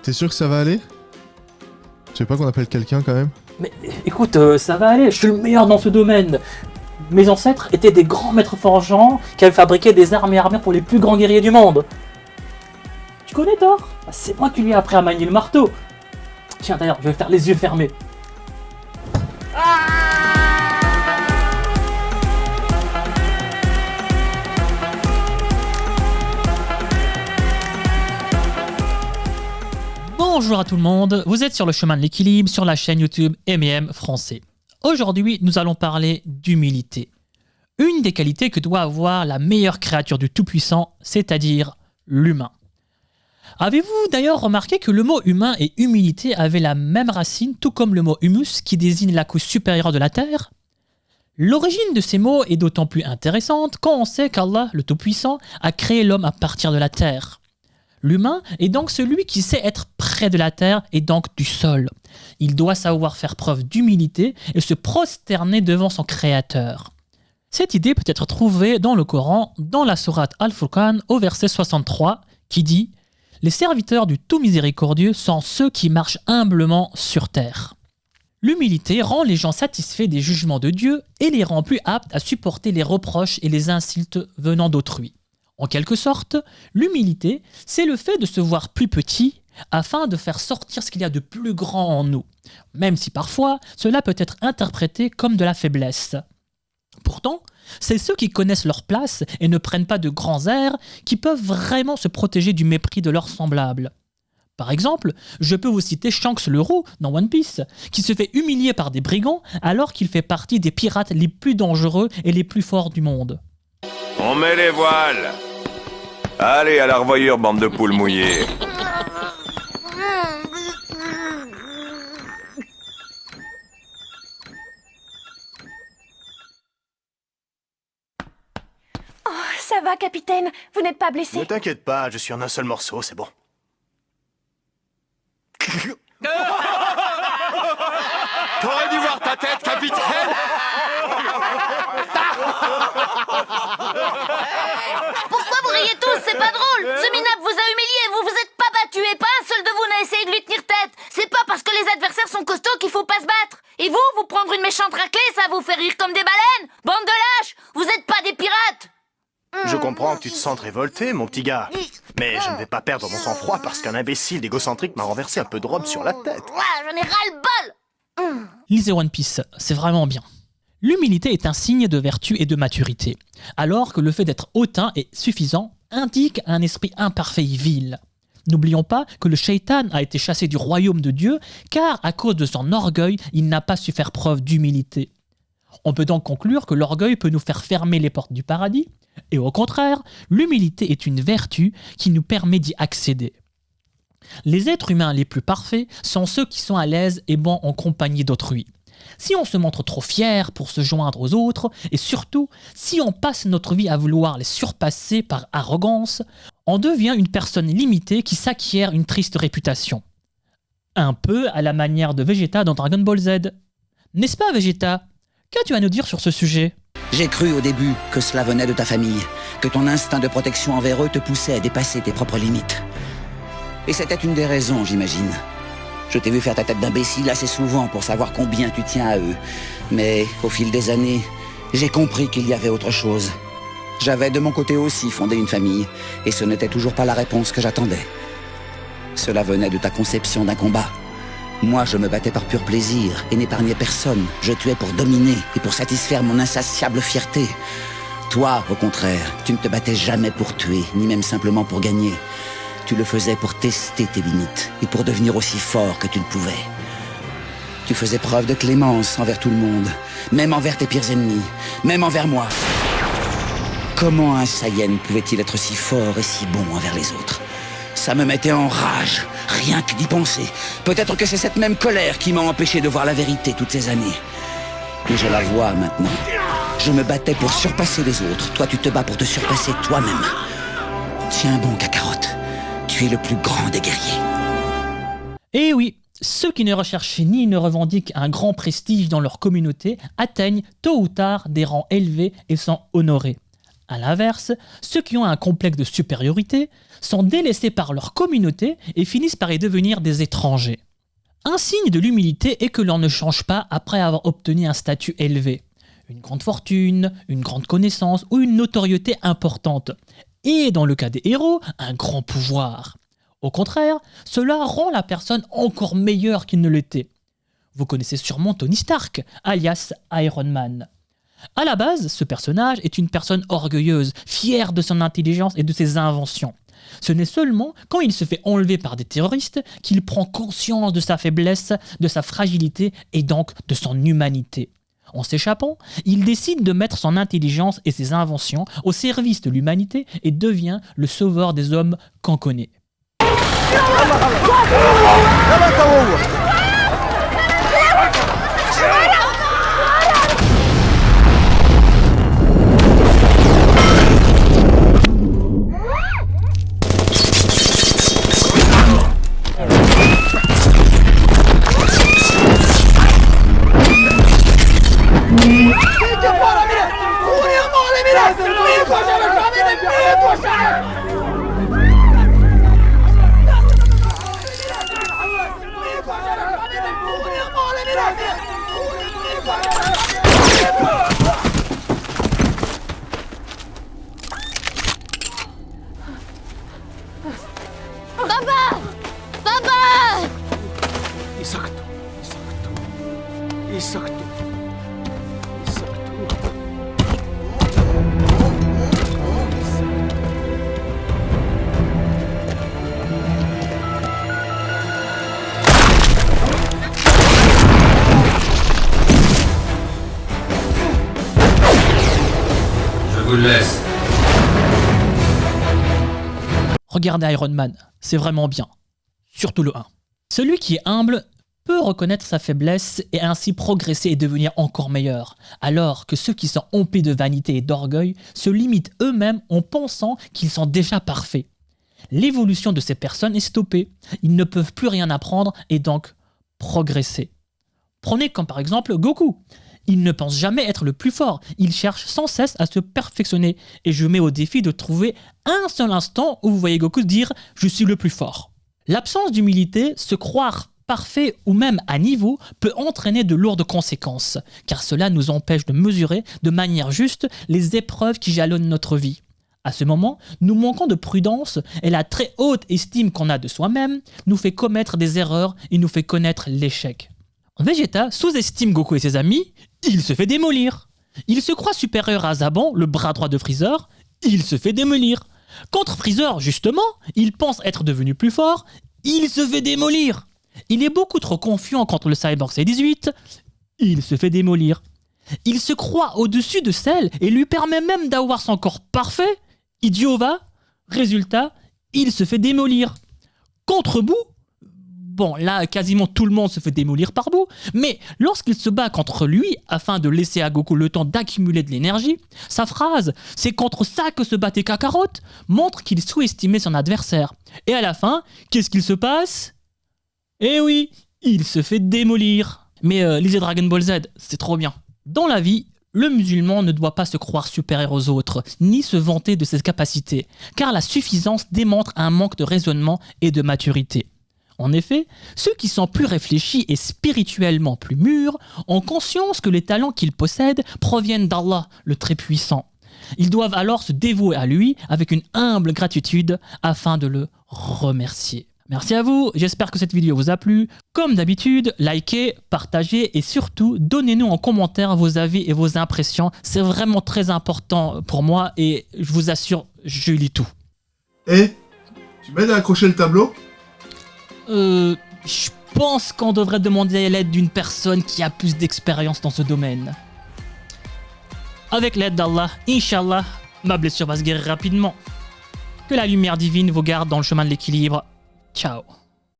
T'es sûr que ça va aller? Tu veux pas qu'on appelle quelqu'un quand même? Mais écoute, ça va aller, je suis le meilleur dans ce domaine. Mes ancêtres étaient des grands maîtres forgeants qui avaient fabriqué des armes et armures pour les plus grands guerriers du monde. Tu connais Thor? C'est moi qui lui ai appris à manier le marteau. Tiens d'ailleurs, je vais faire les yeux fermés. Bonjour à tout le monde, vous êtes sur le chemin de l'équilibre sur la chaîne YouTube M&M Français. Aujourd'hui, nous allons parler d'humilité. Une des qualités que doit avoir la meilleure créature du Tout-Puissant, c'est-à-dire l'humain. Avez-vous d'ailleurs remarqué que le mot humain et humilité avaient la même racine, tout comme le mot humus qui désigne la couche supérieure de la terre? L'origine de ces mots est d'autant plus intéressante quand on sait qu'Allah, le Tout-Puissant, a créé l'homme à partir de la terre. L'humain est donc celui qui sait être près de la terre et donc du sol. Il doit savoir faire preuve d'humilité et se prosterner devant son créateur. Cette idée peut être trouvée dans le Coran, dans la sourate Al-Furqan au verset 63, qui dit « Les serviteurs du tout miséricordieux sont ceux qui marchent humblement sur terre ». L'humilité rend les gens satisfaits des jugements de Dieu et les rend plus aptes à supporter les reproches et les insultes venant d'autrui. En quelque sorte, l'humilité, c'est le fait de se voir plus petit afin de faire sortir ce qu'il y a de plus grand en nous, même si parfois cela peut être interprété comme de la faiblesse. Pourtant, c'est ceux qui connaissent leur place et ne prennent pas de grands airs qui peuvent vraiment se protéger du mépris de leurs semblables. Par exemple, je peux vous citer Shanks le Roux dans One Piece, qui se fait humilier par des brigands alors qu'il fait partie des pirates les plus dangereux et les plus forts du monde. On met les voiles. Allez, à la revoyure, bande de poules mouillées. Oh, ça va, capitaine? Vous n'êtes pas blessé? Ne t'inquiète pas, je suis en un seul morceau, c'est bon. T'aurais dû voir ta tête, capitaine. Pourquoi vous riez tous? C'est pas drôle! Ce minable vous a humilié, vous vous êtes pas battu et pas un seul de vous n'a essayé de lui tenir tête! C'est pas parce que les adversaires sont costauds qu'il faut pas se battre! Et vous prendre une méchante raclée, ça vous fait rire comme des baleines? Bande de lâches! Vous êtes pas des pirates! Je comprends que tu te sentes révolté, mon petit gars. Mais je ne vais pas perdre mon sang-froid parce qu'un imbécile d'égocentrique m'a renversé un peu de rhum sur la tête. J'en ai ras-le-bol! Lisez One Piece, c'est vraiment bien. L'humilité est un signe de vertu et de maturité, alors que le fait d'être hautain et suffisant indique un esprit imparfait et vil. N'oublions pas que le shaitan a été chassé du royaume de Dieu, car à cause de son orgueil, il n'a pas su faire preuve d'humilité. On peut donc conclure que l'orgueil peut nous faire fermer les portes du paradis, et au contraire, l'humilité est une vertu qui nous permet d'y accéder. Les êtres humains les plus parfaits sont ceux qui sont à l'aise et bons en compagnie d'autrui. Si on se montre trop fier pour se joindre aux autres, et surtout, si on passe notre vie à vouloir les surpasser par arrogance, on devient une personne limitée qui s'acquiert une triste réputation. Un peu à la manière de Vegeta dans Dragon Ball Z. N'est-ce pas, Vegeta? Qu'as-tu à nous dire sur ce sujet? J'ai cru au début que cela venait de ta famille, que ton instinct de protection envers eux te poussait à dépasser tes propres limites. Et c'était une des raisons, j'imagine. Je t'ai vu faire ta tête d'imbécile assez souvent pour savoir combien tu tiens à eux. Mais au fil des années, j'ai compris qu'il y avait autre chose. J'avais de mon côté aussi fondé une famille, et ce n'était toujours pas la réponse que j'attendais. Cela venait de ta conception d'un combat. Moi, je me battais par pur plaisir et n'épargnais personne. Je tuais pour dominer et pour satisfaire mon insatiable fierté. Toi, au contraire, tu ne te battais jamais pour tuer, ni même simplement pour gagner. Tu le faisais pour tester tes limites et pour devenir aussi fort que tu le pouvais. Tu faisais preuve de clémence envers tout le monde, même envers tes pires ennemis, même envers moi. Comment un Saiyan pouvait-il être si fort et si bon envers les autres? Ça me mettait en rage, rien que d'y penser. Peut-être que c'est cette même colère qui m'a empêché de voir la vérité toutes ces années. Mais je la vois maintenant. Je me battais pour surpasser les autres. Toi, tu te bats pour te surpasser toi-même. Tiens bon, Kakarot. Tu es le plus grand des guerriers. Eh oui, ceux qui ne recherchent ni ne revendiquent un grand prestige dans leur communauté atteignent tôt ou tard des rangs élevés et sont honorés. A l'inverse, ceux qui ont un complexe de supériorité sont délaissés par leur communauté et finissent par y devenir des étrangers. Un signe de l'humilité est que l'on ne change pas après avoir obtenu un statut élevé, une grande fortune, une grande connaissance ou une notoriété importante. Et dans le cas des héros, un grand pouvoir. Au contraire, cela rend la personne encore meilleure qu'il ne l'était. Vous connaissez sûrement Tony Stark, alias Iron Man. À la base, ce personnage est une personne orgueilleuse, fière de son intelligence et de ses inventions. Ce n'est seulement quand il se fait enlever par des terroristes qu'il prend conscience de sa faiblesse, de sa fragilité et donc de son humanité. En s'échappant, il décide de mettre son intelligence et ses inventions au service de l'humanité et devient le sauveur des hommes qu'on connaît. Papa! Papa! Je vous le laisse. Regardez Iron Man, c'est vraiment bien. Surtout le 1. Celui qui est humble peut reconnaître sa faiblesse et ainsi progresser et devenir encore meilleur, alors que ceux qui sont emplis de vanité et d'orgueil se limitent eux-mêmes en pensant qu'ils sont déjà parfaits. L'évolution de ces personnes est stoppée, ils ne peuvent plus rien apprendre et donc progresser. Prenez comme par exemple Goku. Il ne pense jamais être le plus fort, il cherche sans cesse à se perfectionner et je mets au défi de trouver un seul instant où vous voyez Goku dire « je suis le plus fort ». L'absence d'humilité, se croire parfait ou même à niveau, peut entraîner de lourdes conséquences, car cela nous empêche de mesurer de manière juste les épreuves qui jalonnent notre vie. À ce moment, nous manquons de prudence et la très haute estime qu'on a de soi-même nous fait commettre des erreurs et nous fait connaître l'échec. Vegeta sous-estime Goku et ses amis, il se fait démolir. Il se croit supérieur à Zaban, le bras droit de Freezer, il se fait démolir. Contre Freezer, justement, il pense être devenu plus fort, il se fait démolir. Il est beaucoup trop confiant contre le Cyborg C18, il se fait démolir. Il se croit au-dessus de Cell et lui permet même d'avoir son corps parfait, idiot va. Résultat, il se fait démolir. Contre Boo, bon, là, quasiment tout le monde se fait démolir par Boo, mais lorsqu'il se bat contre lui, afin de laisser à Goku le temps d'accumuler de l'énergie, sa phrase « c'est contre ça que se battait Kakarot » montre qu'il sous-estimait son adversaire. Et à la fin, qu'est-ce qu'il se passe? Eh oui, il se fait démolir. Mais lisez Dragon Ball Z, c'est trop bien. Dans la vie, le musulman ne doit pas se croire supérieur aux autres, ni se vanter de ses capacités, car la suffisance démontre un manque de raisonnement et de maturité. En effet, ceux qui sont plus réfléchis et spirituellement plus mûrs ont conscience que les talents qu'ils possèdent proviennent d'Allah, le Très-Puissant. Ils doivent alors se dévouer à lui avec une humble gratitude afin de le remercier. Merci à vous, j'espère que cette vidéo vous a plu. Comme d'habitude, likez, partagez et surtout donnez-nous en commentaire vos avis et vos impressions. C'est vraiment très important pour moi et je vous assure, je lis tout. Eh, tu m'aides à accrocher le tableau? Je pense qu'on devrait demander l'aide d'une personne qui a plus d'expérience dans ce domaine. Avec l'aide d'Allah, Inch'Allah, ma blessure va se guérir rapidement. Que la lumière divine vous garde dans le chemin de l'équilibre. Ciao.